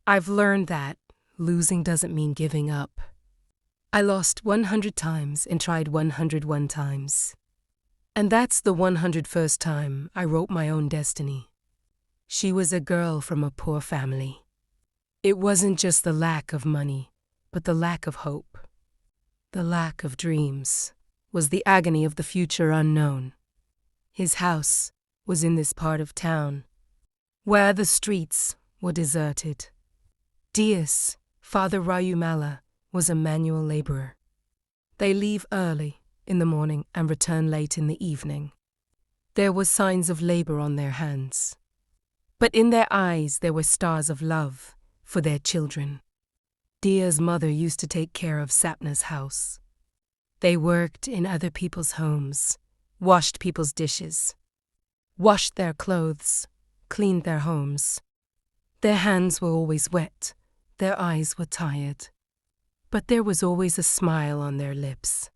I've learned that losing doesn't mean giving up. I lost 100 times and tried 101 times. And that's the 101st time I wrote my own destiny. She was a girl from a poor family. It wasn't just the lack of money, but the lack of hope. The lack of dreams was the agony of the future unknown. His house was in this part of town, where the streets were deserted. Dias, Father Rayumala, was a manual laborer. They leave early in the morning and return late in the evening. There were signs of labor on their hands, but in their eyes there were stars of love for their children. Dia's mother used to take care of Sapna's house. They worked in other people's homes, washed people's dishes, washed their clothes, cleaned their homes. Their hands were always wet, their eyes were tired, but there was always a smile on their lips.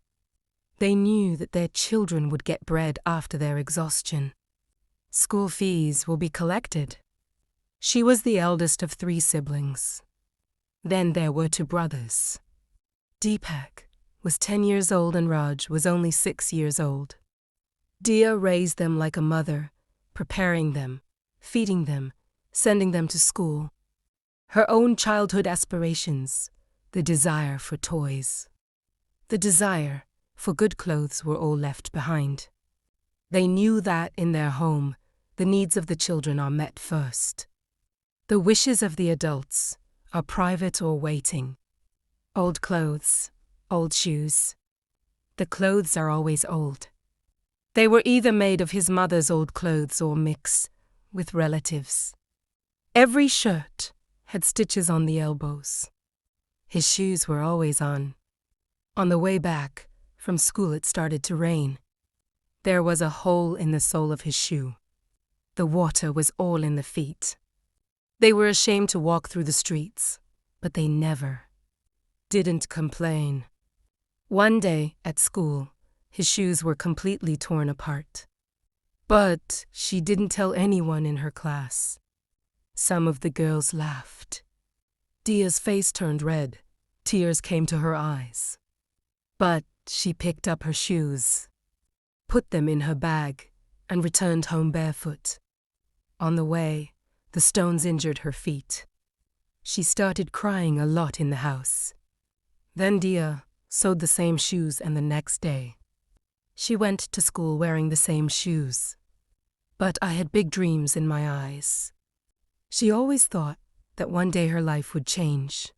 They knew that their children would get bread after their exhaustion. School fees will be collected. She was the eldest of 3 siblings. Then there were 2 brothers. Deepak was 10 years old and Raj was only 6 years old. Dia raised them like a mother, preparing them, feeding them, sending them to school. Her own childhood aspirations, the desire for toys, the desire for good clothes were all left behind. They knew that in their home, the needs of the children are met first. The wishes of the adults are private or waiting. Old clothes, old shoes. The clothes are always old. They were either made of his mother's old clothes or mixed with relatives. Every shirt had stitches on the elbows. His shoes were always on. On the way back from school it started to rain. There was a hole in the sole of his shoe. The water was all in the feet. They were ashamed to walk through the streets, but they never didn't complain. One day at school, his shoes were completely torn apart. But she didn't tell anyone in her class. Some of the girls laughed. Dia's face turned red. Tears came to her eyes. But she picked up her shoes, put them in her bag, and returned home barefoot. On the way, the stones injured her feet. She started crying a lot in the house. Then Dia sewed the same shoes, and the next day, she went to school wearing the same shoes. But I had big dreams in my eyes. She always thought that one day her life would change.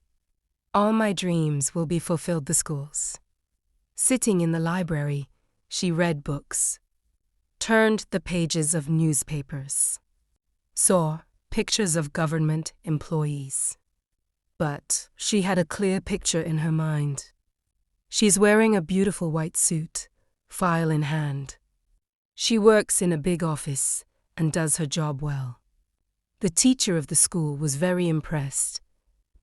All my dreams will be fulfilled the schools. Sitting in the library, she read books, turned the pages of newspapers, saw pictures of government employees. But she had a clear picture in her mind. She's wearing a beautiful white suit, file in hand. She works in a big office and does her job well. The teacher of the school was very impressed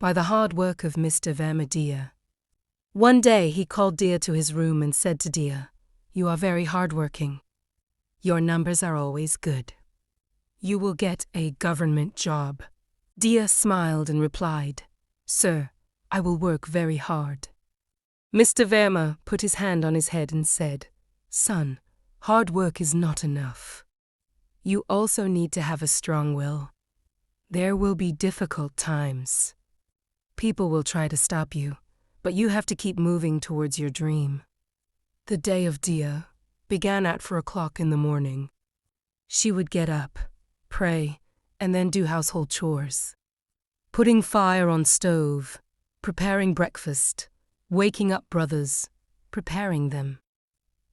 by the hard work of Mr. Verma. One day he called Dia to his room and said to Dia, "You are very hardworking. Your numbers are always good. You will get a government job." Dia smiled and replied, "Sir, I will work very hard." Mr. Verma put his hand on his head and said, "Son, hard work is not enough. You also need to have a strong will. There will be difficult times. People will try to stop you, but you have to keep moving towards your dream." The day of Dia began at 4 o'clock in the morning. She would get up, pray, and then do household chores. Putting fire on stove, preparing breakfast, waking up brothers, preparing them.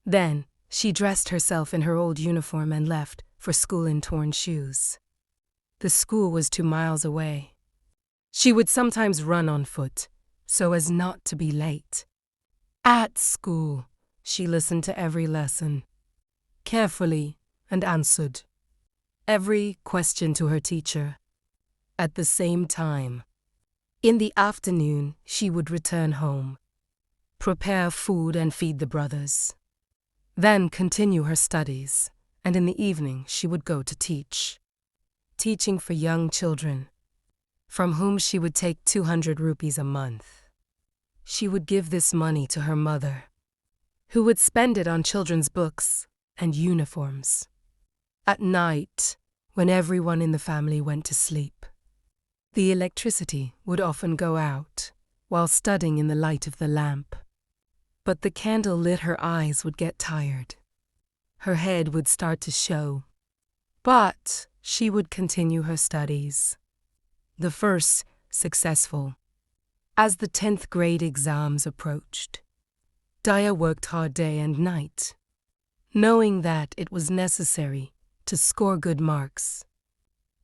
Then she dressed herself in her old uniform and left for school in torn shoes. The school was 2 miles away. She would sometimes run on foot, so as not to be late. At school, she listened to every lesson, carefully, and answered every question to her teacher. At the same time, in the afternoon, she would return home, prepare food and feed the brothers, then continue her studies, and in the evening she would go to teach. Teaching for young children. from whom she would take 200 rupees a month. She would give this money to her mother, who would spend it on children's books and uniforms. At night, when everyone in the family went to sleep, the electricity would often go out while studying in the light of the lamp. But the candle lit her eyes would get tired. Her head would start to show. But she would continue her studies. The first successful. As the 10th grade exams approached, Daya worked hard day and night, knowing that it was necessary to score good marks.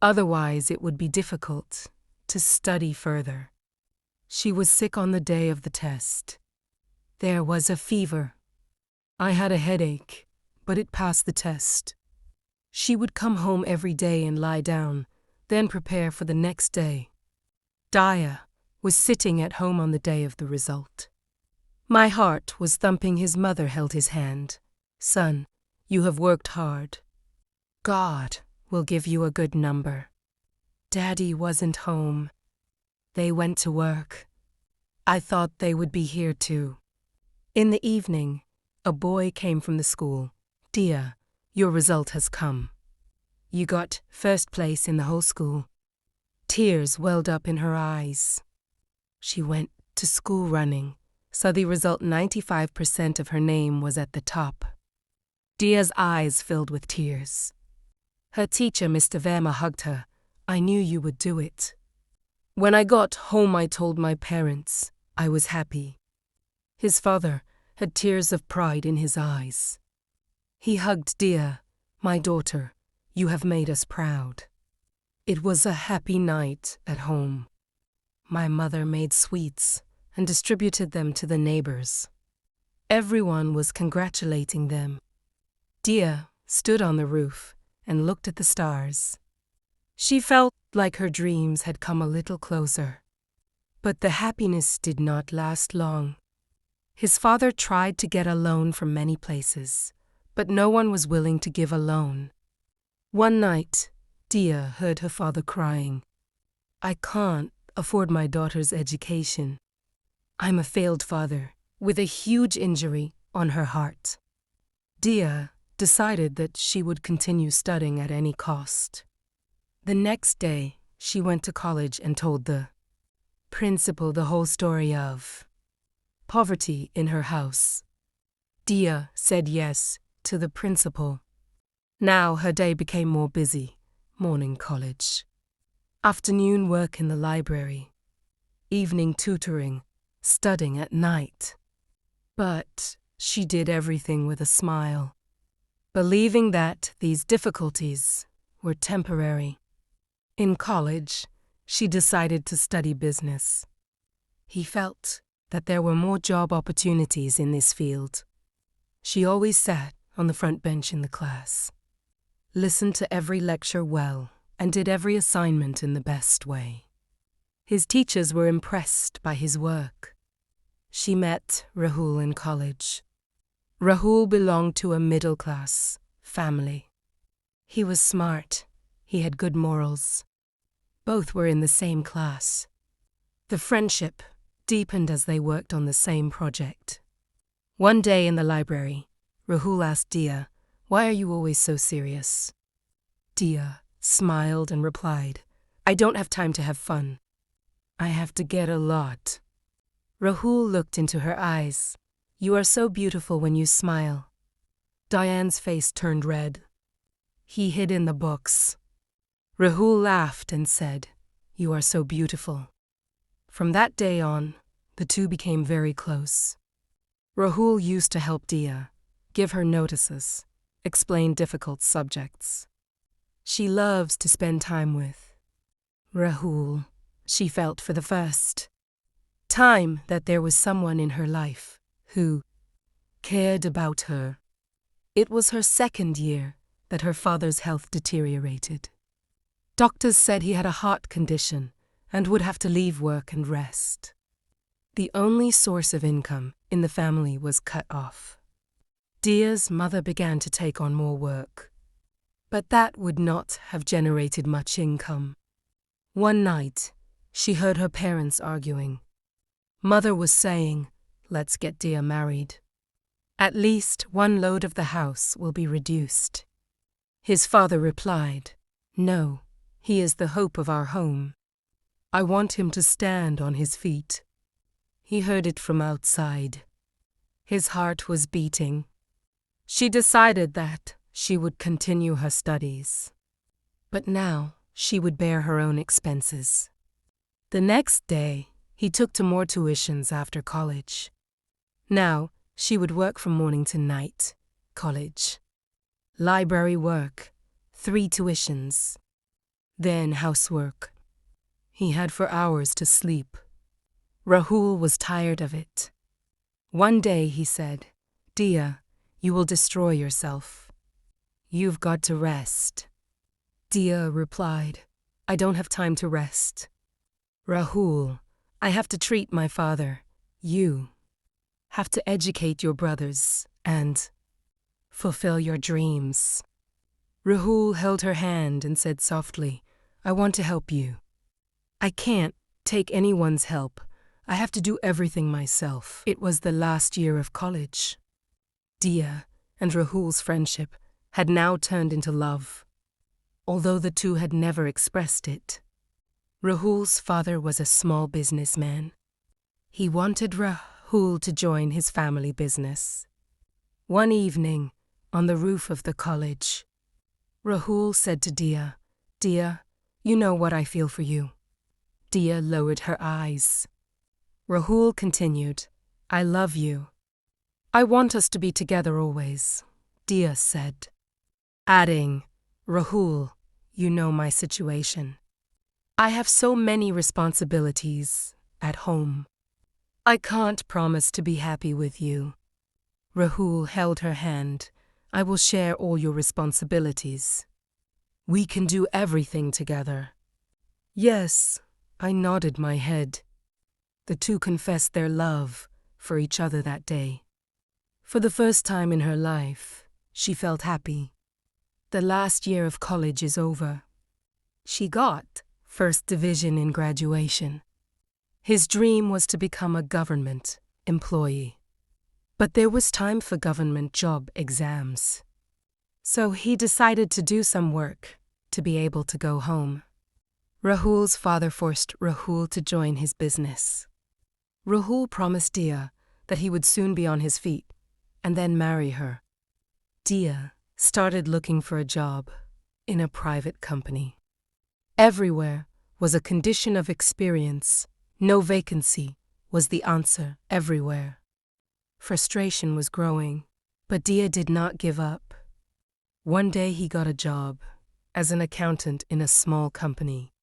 Otherwise, it would be difficult to study further. She was sick on the day of the test. There was a fever. I had a headache, but it passed the test. She would come home every day and lie down, then prepare for the next day. Daya was sitting at home on the day of the result. My heart was thumping. His mother held his hand. Son, you have worked hard. God will give you a good number. Daddy wasn't home. They went to work. I thought they would be here too. In the evening, a boy came from the school. Dia, your result has come. You got first place in the whole school. Tears welled up in her eyes. She went to school running, saw the result. 95% of her name was at the top. Dia's eyes filled with tears. Her teacher, Mr. Verma, hugged her. I knew you would do it. When I got home, I told my parents I was happy. His father had tears of pride in his eyes. He hugged Dia. My daughter, you have made us proud. It was a happy night at home. My mother made sweets and distributed them to the neighbors. Everyone was congratulating them. Dia stood on the roof and looked at the stars. She felt like her dreams had come a little closer. But the happiness did not last long. His father tried to get a loan from many places, but no one was willing to give a loan. One night, Dia heard her father crying. I can't afford my daughter's education. I'm a failed father with a huge injury on her heart. Dia decided that she would continue studying at any cost. The next day, she went to college and told the principal the whole story of poverty in her house. Dia said yes to the principal. Now her day became more busy. Morning college, afternoon work in the library, evening tutoring, studying at night. But she did everything with a smile, believing that these difficulties were temporary. In college, she decided to study business. He felt that there were more job opportunities in this field. She always sat on the front bench in the class, listened to every lecture well, and did every assignment in the best way. His teachers were impressed by his work. She met Rahul in college. Rahul belonged to a middle-class family. He was smart. He had good morals. Both were in the same class. The friendship deepened as they worked on the same project. One day in the library, Rahul asked Dia, why are you always so serious? Dia smiled and replied, I don't have time to have fun. I have to get a lot. Rahul looked into her eyes. You are so beautiful when you smile. Diane's face turned red. He hid in the books. Rahul laughed and said, you are so beautiful. From that day on, the two became very close. Rahul used to help Dia, give her notices, explain difficult subjects. She loves to spend time with Rahul. She felt for the first time that there was someone in her life who cared about her. It was her second year that her father's health deteriorated. Doctors said he had a heart condition and would have to leave work and rest. The only source of income in the family was cut off. Dia's mother began to take on more work, but that would not have generated much income. One night, She heard her parents arguing. Mother was saying, "Let's get Dia married. At least one load of the house will be reduced." His father replied, "No, he is the hope of our home. I want him to stand on his feet." He heard it from outside. His heart was beating. She decided that she would continue her studies. But now she would bear her own expenses. The next day, he took to more tuitions after college. Now, she would work from morning to night. College. Library work. 3 tuitions. Then housework. He had for hours to sleep. Rahul was tired of it. One day he said, "Dia, you will destroy yourself. You've got to rest." Dia replied, "I don't have time to rest. Rahul, I have to treat my father. You have to educate your brothers and fulfill your dreams." Rahul held her hand and said softly, "I want to help you. I can't take anyone's help. I have to do everything myself." It was the last year of college. Dia and Rahul's friendship had now turned into love, although the two had never expressed it. Rahul's father was a small businessman. He wanted Rahul to join his family business. One evening, on the roof of the college, Rahul said to Dia, "Dia, you know what I feel for you." Dia lowered her eyes. Rahul continued, "I love you. I want us to be together always," Dia said, adding, "Rahul, you know my situation. I have so many responsibilities at home. I can't promise to be happy with you." Rahul held her hand. "I will share all your responsibilities. We can do everything together." "Yes," I nodded my head. The two confessed their love for each other that day. For the first time in her life, she felt happy. The last year of college is over. She got first division in graduation. His dream was to become a government employee. But there was time for government job exams. So he decided to do some work to be able to go home. Rahul's father forced Rahul to join his business. Rahul promised Dia that he would soon be on his feet and then marry her. Dia started looking for a job in a private company. Everywhere was a condition of experience. No vacancy was the answer everywhere. Frustration was growing, but Dia did not give up. One day he got a job as an accountant in a small company.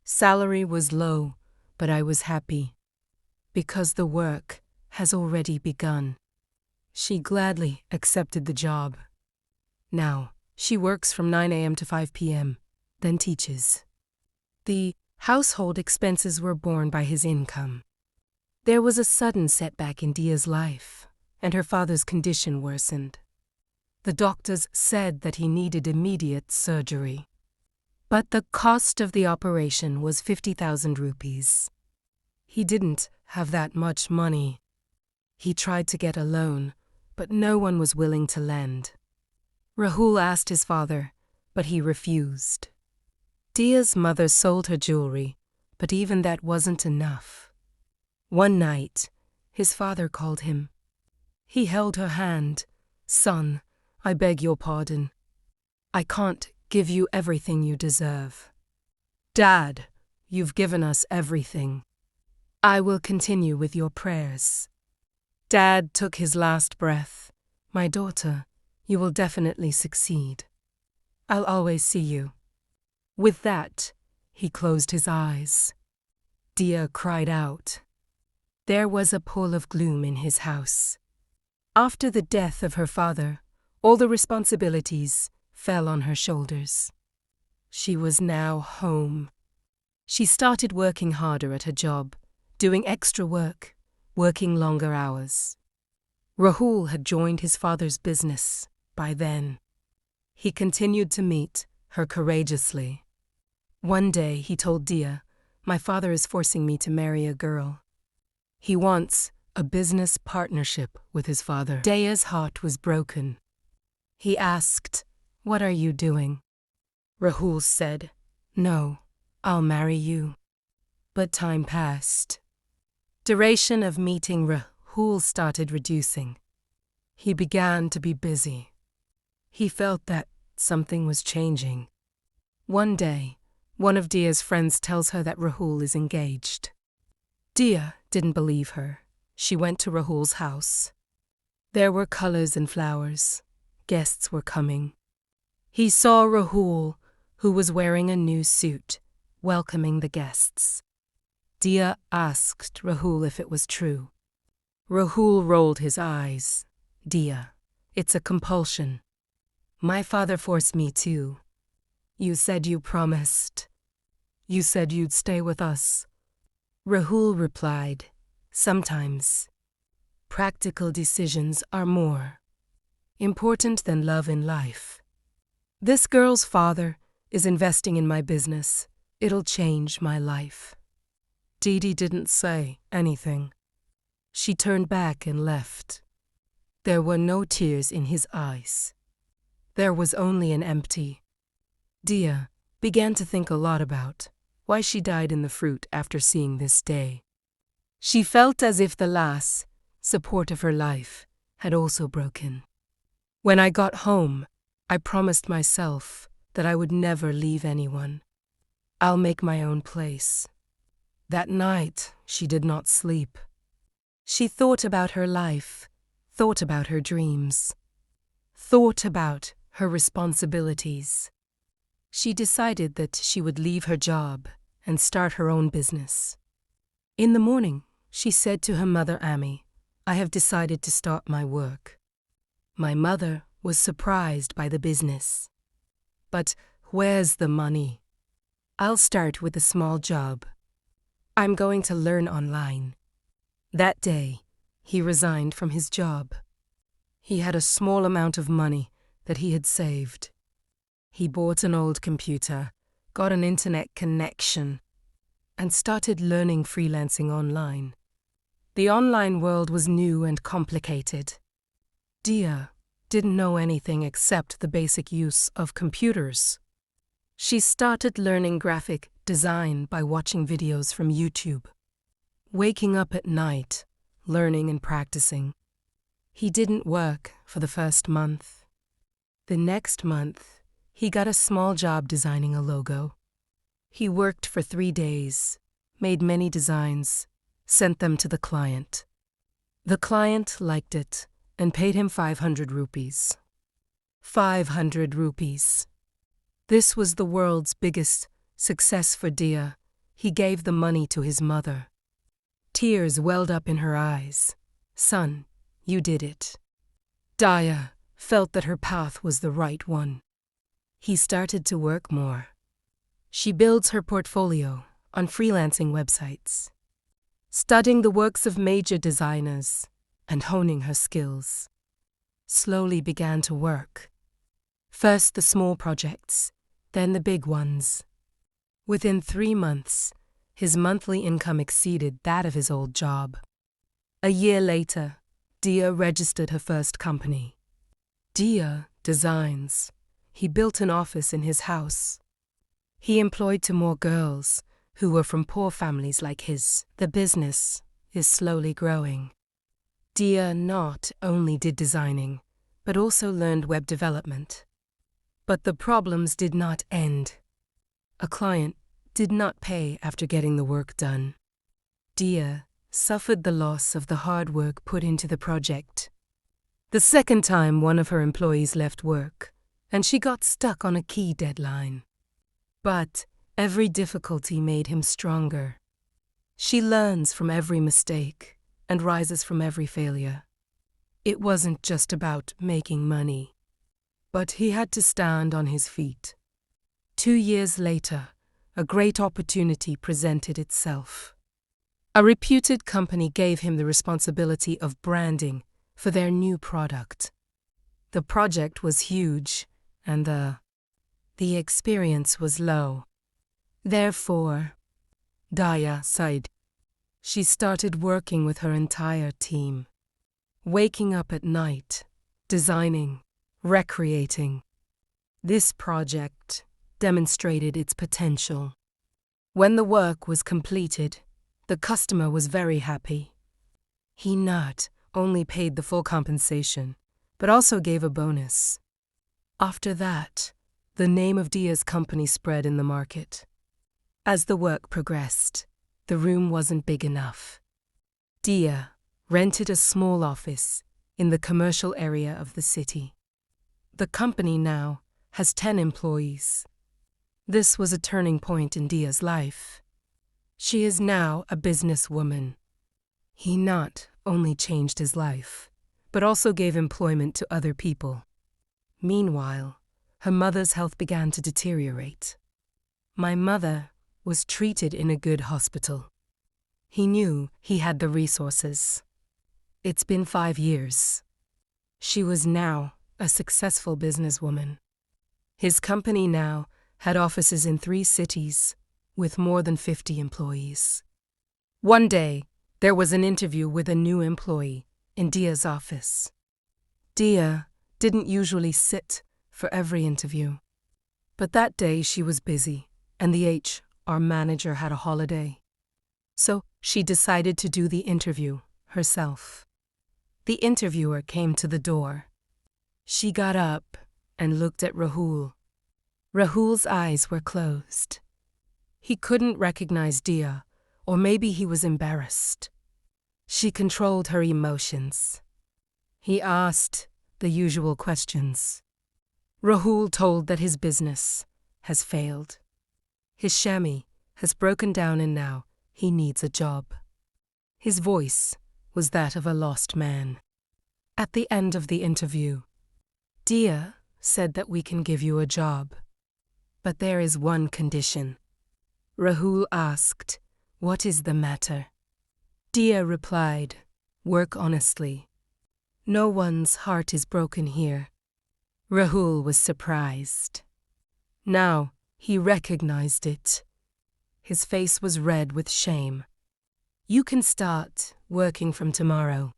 Salary was low, but I was happy, because the work has already begun. She gladly accepted the job. Now, she works from 9 a.m. to 5 p.m., then teaches. The household expenses were borne by his income. There was a sudden setback in Dia's life, and her father's condition worsened. The doctors said that he needed immediate surgery. But the cost of the operation was 50,000 rupees. He didn't have that much money. He tried to get a loan, but no one was willing to lend. Rahul asked his father, but he refused. Dia's mother sold her jewelry, but even that wasn't enough. One night, his father called him. He held her hand. "Son, I beg your pardon. I can't give you everything you deserve. Dad, you've given us everything. I will continue with your prayers." Dad took his last breath. "My daughter, you will definitely succeed. I'll always see you." With that, he closed his eyes. Dia cried out. There was a pall of gloom in his house. After the death of her father, all the responsibilities fell on her shoulders. She was now home. She started working harder at her job, doing extra work, working longer hours. Rahul had joined his father's business by then. He continued to meet her courageously. One day he told Dia, My father is forcing me to marry a girl. He wants a business partnership with his father. Dia's heart was broken. He asked, "What are you doing?" Rahul said, "No, I'll marry you." But time passed. Duration of meeting Rahul started reducing. He began to be busy. He felt that something was changing. One day, one of Dia's friends tells her that Rahul is engaged. Dia didn't believe her. She went to Rahul's house. There were colors and flowers. Guests were coming. He saw Rahul, who was wearing a new suit, welcoming the guests. Dia asked Rahul if it was true. Rahul rolled his eyes. "Dia, it's a compulsion. My father forced me too. You said you promised. You said you'd stay with us." Rahul replied, "Sometimes practical decisions are more important than love in life. This girl's father is investing in my business. It'll change my life." Didi didn't say anything. She turned back and left. There were no tears in his eyes. There was only an empty. Dia began to think a lot about why she died in the fruit after seeing this day. She felt as if the last support of her life had also broken. "When I got home, I promised myself that I would never leave anyone. I'll make my own place." That night, she did not sleep. She thought about her life, thought about her dreams, thought about her responsibilities. She decided that she would leave her job and start her own business. In the morning, she said to her mother Ami, "I have decided to start my work." My mother was surprised by the business. "But where's the money?" "I'll start with a small job. I'm going to learn online." That day, he resigned from his job. He had a small amount of money that he had saved. He bought an old computer, got an internet connection, and started learning freelancing online. The online world was new and complicated. Dia didn't know anything except the basic use of computers. She started learning graphic design by watching videos from YouTube, waking up at night, learning and practicing. He didn't work for the first month. The next month, he got a small job designing a logo. He worked for 3 days, made many designs, sent them to the client. The client liked it and paid him 500 rupees. 500 rupees. This was the world's biggest success for Dia. He gave the money to his mother. Tears welled up in her eyes. "Son, you did it." Dia felt that her path was the right one. He started to work more. She builds her portfolio on freelancing websites, studying the works of major designers and honing her skills. Slowly began to work. First the small projects, then the big ones. Within 3 months, his monthly income exceeded that of his old job. A year later, Dia registered her first company. Dia Designs. He built an office in his house. He employed 2 more girls who were from poor families like his. The business is slowly growing. Dia not only did designing, but also learned web development. But the problems did not end. A client did not pay after getting the work done. Dia suffered the loss of the hard work put into the project. The second time, one of her employees left work, and she got stuck on a key deadline. But every difficulty made him stronger. She learns from every mistake and rises from every failure. It wasn't just about making money, but he had to stand on his feet. 2 years later, a great opportunity presented itself. A reputed company gave him the responsibility of branding for their new product. The project was huge, and the experience was low. Therefore, Dia sighed. She started working with her entire team, waking up at night, designing, recreating. This project demonstrated its potential. When the work was completed, the customer was very happy. He not only paid the full compensation, but also gave a bonus. After that, the name of Dia's company spread in the market. As the work progressed, the room wasn't big enough. Dia rented a small office in the commercial area of the city. The company now has 10 employees. This was a turning point in Dia's life. She is now a businesswoman. He not only changed his life, but also gave employment to other people. Meanwhile, her mother's health began to deteriorate. My mother was treated in a good hospital. He knew he had the resources. It's been 5 years. She was now a successful businesswoman. His company now had offices in 3 cities with more than 50 employees. One day, there was an interview with a new employee in Dia's office. Dia didn't usually sit for every interview, but that day she was busy and the HR manager had a holiday. So she decided to do the interview herself. The interviewer came to the door. She got up and looked at Rahul. Rahul's eyes were closed. He couldn't recognize Dia, or maybe he was embarrassed. She controlled her emotions. He asked the usual questions. Rahul told that his business has failed. His chamois has broken down and now he needs a job. His voice was that of a lost man. At the end of the interview, Dia said that we can give you a job. But there is one condition. Rahul asked, "What is the matter?" Dia replied, "Work honestly. No one's heart is broken here." Rahul was surprised. Now he recognized it. His face was red with shame. "You can start working from tomorrow."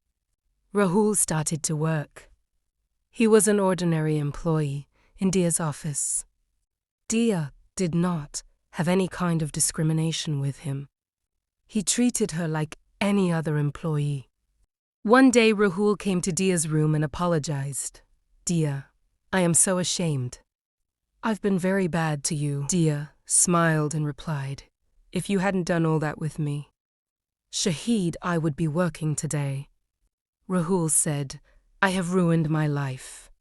Rahul started to work. He was an ordinary employee in Dia's office. Dia did not have any kind of discrimination with him. He treated her like any other employee. One day Rahul came to Dia's room and apologized. "Dia, I am so ashamed. I've been very bad to you." Dia smiled and replied, "If you hadn't done all that with me, Shahid, I would be working today." Rahul said, "I have ruined my life."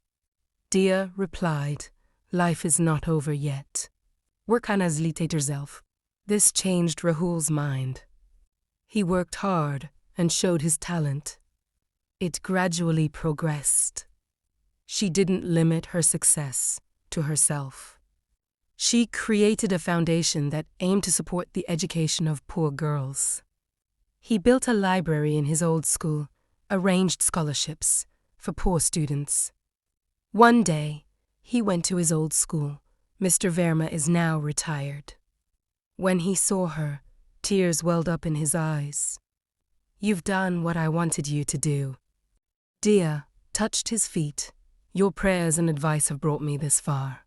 Dia replied, "Life is not over yet. Work on as yourself." This changed Rahul's mind. He worked hard and showed his talent. It gradually progressed. She didn't limit her success to herself. She created a foundation that aimed to support the education of poor girls. He built a library in his old school, arranged scholarships for poor students. One day, he went to his old school. Mr. Verma is now retired. When he saw her, tears welled up in his eyes. "You've done what I wanted you to do." Dia touched his feet. "Your prayers and advice have brought me this far."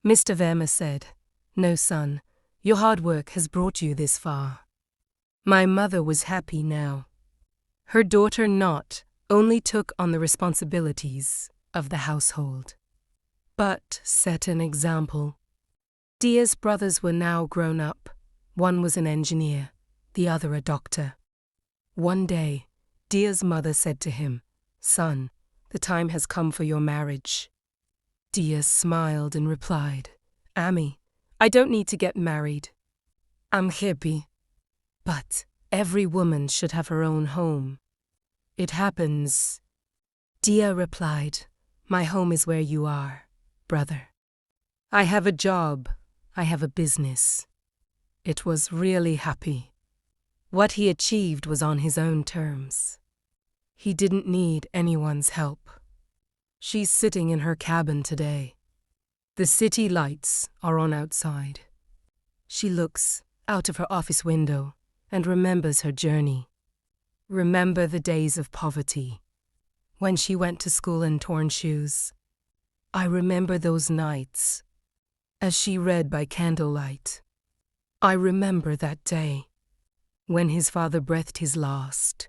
Mr. Verma said, "No, son, your hard work has brought you this far." My mother was happy now. Her daughter not only took on the responsibilities of the household, but set an example. Dia's brothers were now grown up. One was an engineer, the other a doctor. One day, Dia's mother said to him, "Son, the time has come for your marriage." Dia smiled and replied, "Ami, I don't need to get married. I'm happy." "But every woman should have her own home." "It happens." Dia replied, "My home is where you are, brother. I have a job. I have a business." It was really happy. What he achieved was on his own terms. He didn't need anyone's help. She's sitting in her cabin today. The city lights are on outside. She looks out of her office window and remembers her journey. Remember the days of poverty, when she went to school in torn shoes. I remember those nights, as she read by candlelight. I remember that day, when his father breathed his last.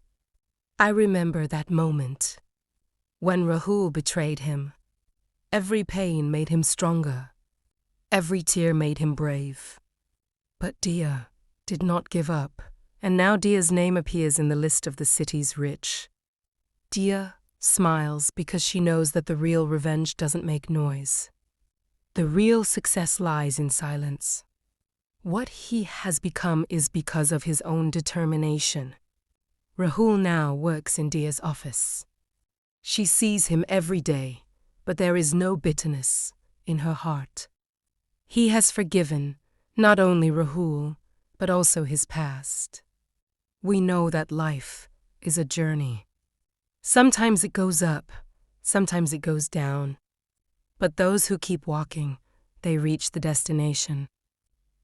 I remember that moment, when Rahul betrayed him. Every pain made him stronger. Every tear made him brave. But Dia did not give up, and now Dia's name appears in the list of the city's rich. Dia smiles because she knows that the real revenge doesn't make noise. The real success lies in silence. What he has become is because of his own determination. Rahul now works in Dia's office. She sees him every day, but there is no bitterness in her heart. He has forgiven not only Rahul, but also his past. We know that life is a journey. Sometimes it goes up, sometimes it goes down. But those who keep walking, they reach the destination.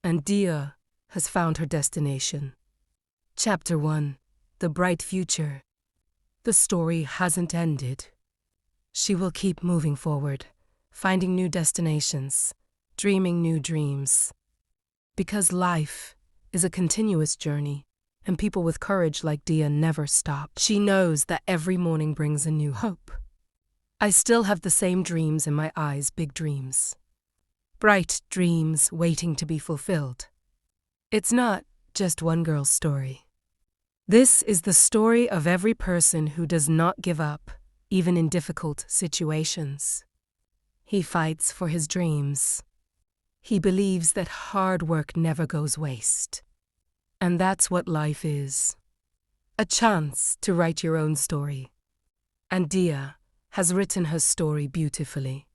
And Dia has found her destination. Chapter 1. The Bright Future. The story hasn't ended. She will keep moving forward, finding new destinations, dreaming new dreams. Because life is a continuous journey, and people with courage like Dia never stop. She knows that every morning brings a new hope. I still have the same dreams in my eyes, big dreams. Bright dreams waiting to be fulfilled. It's not just one girl's story. This is the story of every person who does not give up, even in difficult situations. He fights for his dreams. He believes that hard work never goes waste. And that's what life is. A chance to write your own story. And Dia has written her story beautifully.